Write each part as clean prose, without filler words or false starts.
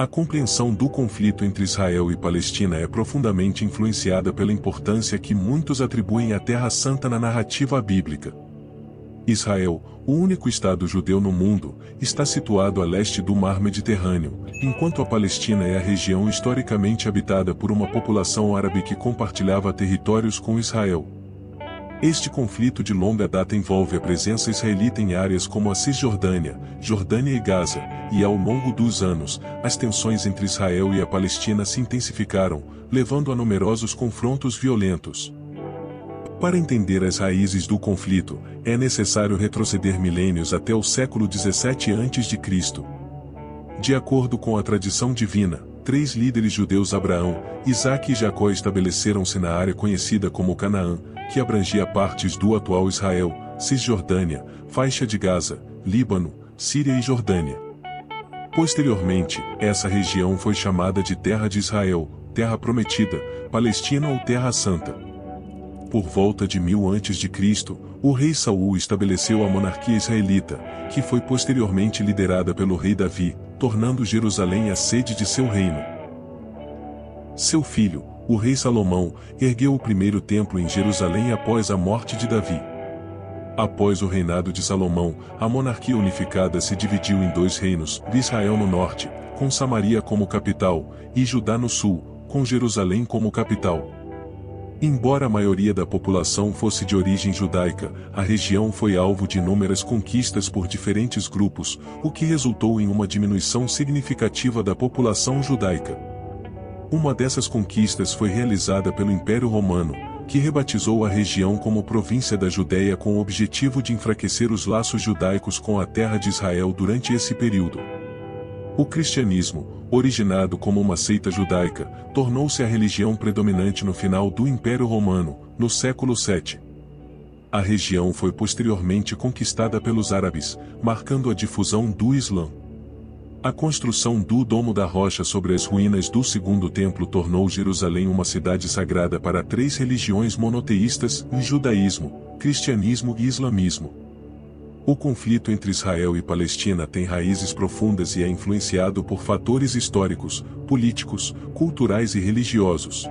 A compreensão do conflito entre Israel e Palestina é profundamente influenciada pela importância que muitos atribuem à Terra Santa na narrativa bíblica. Israel, o único Estado judeu no mundo, está situado a leste do Mar Mediterrâneo, enquanto a Palestina é a região historicamente habitada por uma população árabe que compartilhava territórios com Israel. Este conflito de longa data envolve a presença israelita em áreas como a Cisjordânia, Jordânia e Gaza, e ao longo dos anos, as tensões entre Israel e a Palestina se intensificaram, levando a numerosos confrontos violentos. Para entender as raízes do conflito, é necessário retroceder milênios até o século 17 a.C. De acordo com a tradição divina, 3 líderes judeus Abraão, Isaque e Jacó estabeleceram-se na área conhecida como Canaã, que abrangia partes do atual Israel, Cisjordânia, faixa de Gaza, Líbano, Síria e Jordânia. Posteriormente, essa região foi chamada de Terra de Israel, Terra Prometida, Palestina ou Terra Santa. Por volta de 1000 a.C., o rei Saul estabeleceu a monarquia israelita, que foi posteriormente liderada pelo rei Davi, tornando Jerusalém a sede de seu reino. Seu filho, o rei Salomão, ergueu o primeiro templo em Jerusalém após a morte de Davi. Após o reinado de Salomão, a monarquia unificada se dividiu em 2 reinos, Israel no norte, com Samaria como capital, e Judá no sul, com Jerusalém como capital. Embora a maioria da população fosse de origem judaica, a região foi alvo de inúmeras conquistas por diferentes grupos, o que resultou em uma diminuição significativa da população judaica. Uma dessas conquistas foi realizada pelo Império Romano, que rebatizou a região como Província da Judéia com o objetivo de enfraquecer os laços judaicos com a terra de Israel durante esse período. O cristianismo, originado como uma seita judaica, tornou-se a religião predominante no final do Império Romano, no século VII. A região foi posteriormente conquistada pelos árabes, marcando a difusão do Islã. A construção do Domo da Rocha sobre as ruínas do Segundo Templo tornou Jerusalém uma cidade sagrada para 3 religiões monoteístas, judaísmo, cristianismo e islamismo. O conflito entre Israel e Palestina tem raízes profundas e é influenciado por fatores históricos, políticos, culturais e religiosos.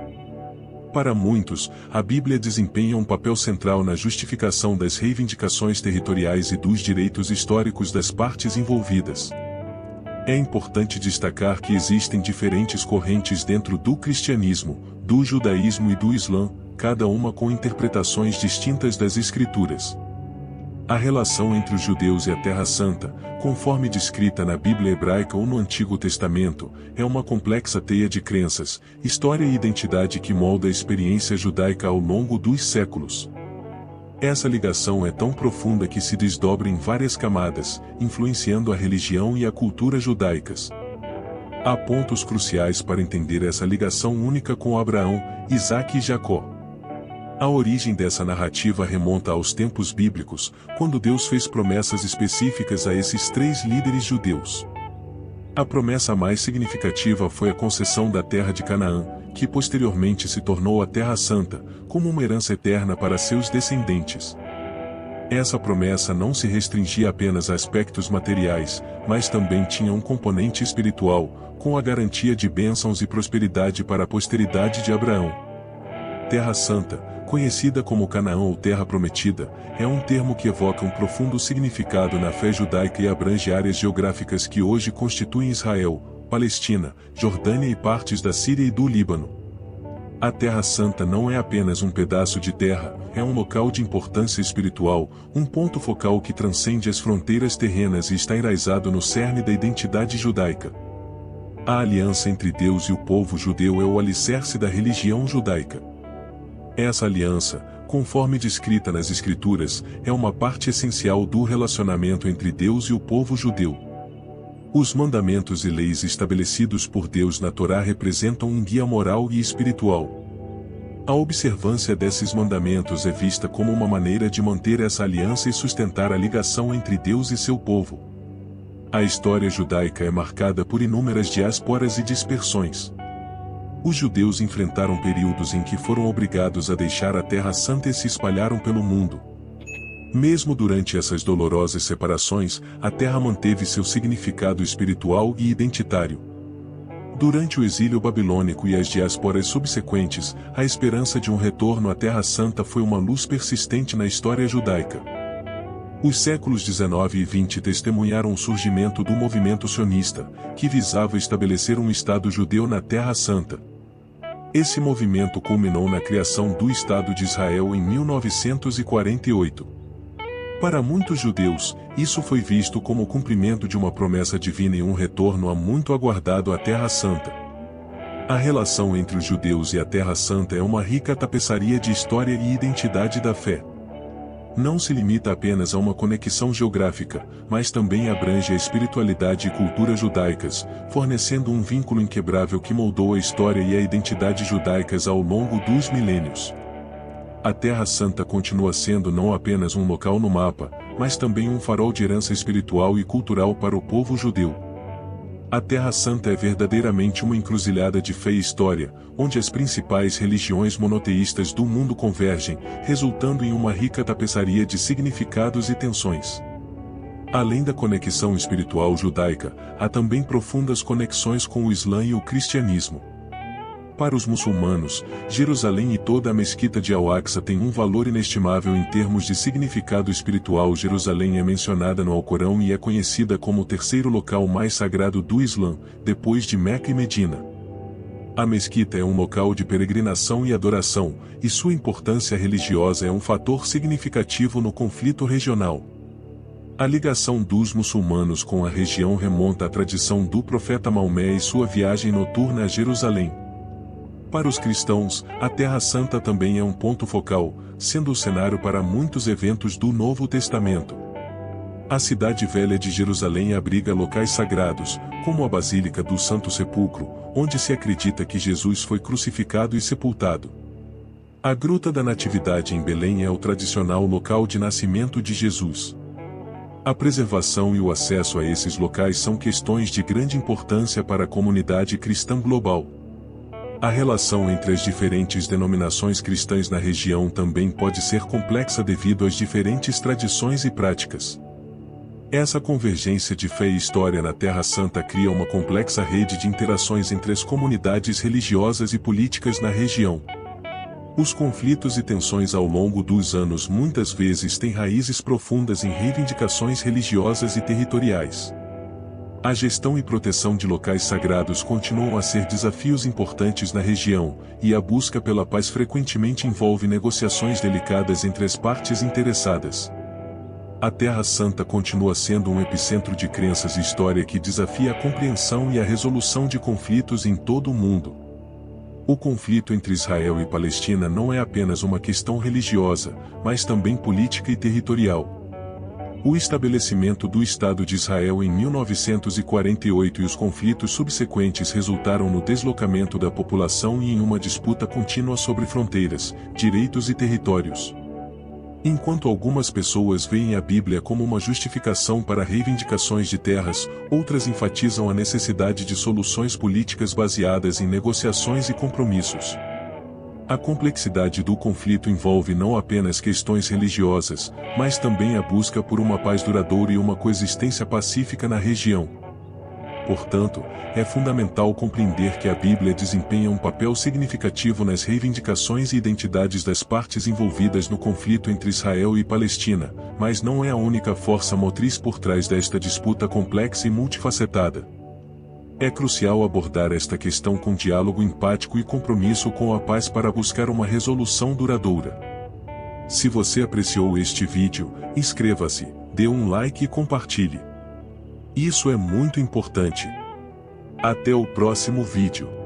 Para muitos, a Bíblia desempenha um papel central na justificação das reivindicações territoriais e dos direitos históricos das partes envolvidas. É importante destacar que existem diferentes correntes dentro do cristianismo, do judaísmo e do islã, cada uma com interpretações distintas das escrituras. A relação entre os judeus e a Terra Santa, conforme descrita na Bíblia hebraica ou no Antigo Testamento, é uma complexa teia de crenças, história e identidade que molda a experiência judaica ao longo dos séculos. Essa ligação é tão profunda que se desdobra em várias camadas, influenciando a religião e a cultura judaicas. Há pontos cruciais para entender essa ligação única com Abraão, Isaque e Jacó. A origem dessa narrativa remonta aos tempos bíblicos, quando Deus fez promessas específicas a esses 3 líderes judeus. A promessa mais significativa foi a concessão da terra de Canaã, que posteriormente se tornou a Terra Santa, como uma herança eterna para seus descendentes. Essa promessa não se restringia apenas a aspectos materiais, mas também tinha um componente espiritual, com a garantia de bênçãos e prosperidade para a posteridade de Abraão. Terra Santa, conhecida como Canaã ou Terra Prometida, é um termo que evoca um profundo significado na fé judaica e abrange áreas geográficas que hoje constituem Israel, Palestina, Jordânia e partes da Síria e do Líbano. A Terra Santa não é apenas um pedaço de terra, é um local de importância espiritual, um ponto focal que transcende as fronteiras terrenas e está enraizado no cerne da identidade judaica. A aliança entre Deus e o povo judeu é o alicerce da religião judaica. Essa aliança, conforme descrita nas Escrituras, é uma parte essencial do relacionamento entre Deus e o povo judeu. Os mandamentos e leis estabelecidos por Deus na Torá representam um guia moral e espiritual. A observância desses mandamentos é vista como uma maneira de manter essa aliança e sustentar a ligação entre Deus e seu povo. A história judaica é marcada por inúmeras diásporas e dispersões. Os judeus enfrentaram períodos em que foram obrigados a deixar a Terra Santa e se espalharam pelo mundo. Mesmo durante essas dolorosas separações, a terra manteve seu significado espiritual e identitário. Durante o exílio babilônico e as diásporas subsequentes, a esperança de um retorno à Terra Santa foi uma luz persistente na história judaica. Os séculos 19 e 20 testemunharam o surgimento do movimento sionista, que visava estabelecer um Estado judeu na Terra Santa. Esse movimento culminou na criação do Estado de Israel em 1948. Para muitos judeus, isso foi visto como o cumprimento de uma promessa divina e um retorno há muito aguardado à Terra Santa. A relação entre os judeus e a Terra Santa é uma rica tapeçaria de história e identidade da fé. Não se limita apenas a uma conexão geográfica, mas também abrange a espiritualidade e cultura judaicas, fornecendo um vínculo inquebrável que moldou a história e a identidade judaicas ao longo dos milênios. A Terra Santa continua sendo não apenas um local no mapa, mas também um farol de herança espiritual e cultural para o povo judeu. A Terra Santa é verdadeiramente uma encruzilhada de fé e história, onde as principais religiões monoteístas do mundo convergem, resultando em uma rica tapeçaria de significados e tensões. Além da conexão espiritual judaica, há também profundas conexões com o Islã e o cristianismo. Para os muçulmanos, Jerusalém e toda a mesquita de Al-Aqsa têm um valor inestimável em termos de significado espiritual. Jerusalém é mencionada no Alcorão e é conhecida como o terceiro local mais sagrado do Islã, depois de Meca e Medina. A mesquita é um local de peregrinação e adoração, e sua importância religiosa é um fator significativo no conflito regional. A ligação dos muçulmanos com a região remonta à tradição do profeta Maomé e sua viagem noturna a Jerusalém. Para os cristãos, a Terra Santa também é um ponto focal, sendo o cenário para muitos eventos do Novo Testamento. A Cidade Velha de Jerusalém abriga locais sagrados, como a Basílica do Santo Sepulcro, onde se acredita que Jesus foi crucificado e sepultado. A Gruta da Natividade em Belém é o tradicional local de nascimento de Jesus. A preservação e o acesso a esses locais são questões de grande importância para a comunidade cristã global. A relação entre as diferentes denominações cristãs na região também pode ser complexa devido às diferentes tradições e práticas. Essa convergência de fé e história na Terra Santa cria uma complexa rede de interações entre as comunidades religiosas e políticas na região. Os conflitos e tensões ao longo dos anos muitas vezes têm raízes profundas em reivindicações religiosas e territoriais. A gestão e proteção de locais sagrados continuam a ser desafios importantes na região, e a busca pela paz frequentemente envolve negociações delicadas entre as partes interessadas. A Terra Santa continua sendo um epicentro de crenças e história que desafia a compreensão e a resolução de conflitos em todo o mundo. O conflito entre Israel e Palestina não é apenas uma questão religiosa, mas também política e territorial. O estabelecimento do Estado de Israel em 1948 e os conflitos subsequentes resultaram no deslocamento da população e em uma disputa contínua sobre fronteiras, direitos e territórios. Enquanto algumas pessoas veem a Bíblia como uma justificação para reivindicações de terras, outras enfatizam a necessidade de soluções políticas baseadas em negociações e compromissos. A complexidade do conflito envolve não apenas questões religiosas, mas também a busca por uma paz duradoura e uma coexistência pacífica na região. Portanto, é fundamental compreender que a Bíblia desempenha um papel significativo nas reivindicações e identidades das partes envolvidas no conflito entre Israel e Palestina, mas não é a única força motriz por trás desta disputa complexa e multifacetada. É crucial abordar esta questão com diálogo empático e compromisso com a paz para buscar uma resolução duradoura. Se você apreciou este vídeo, inscreva-se, dê um like e compartilhe. Isso é muito importante. Até o próximo vídeo.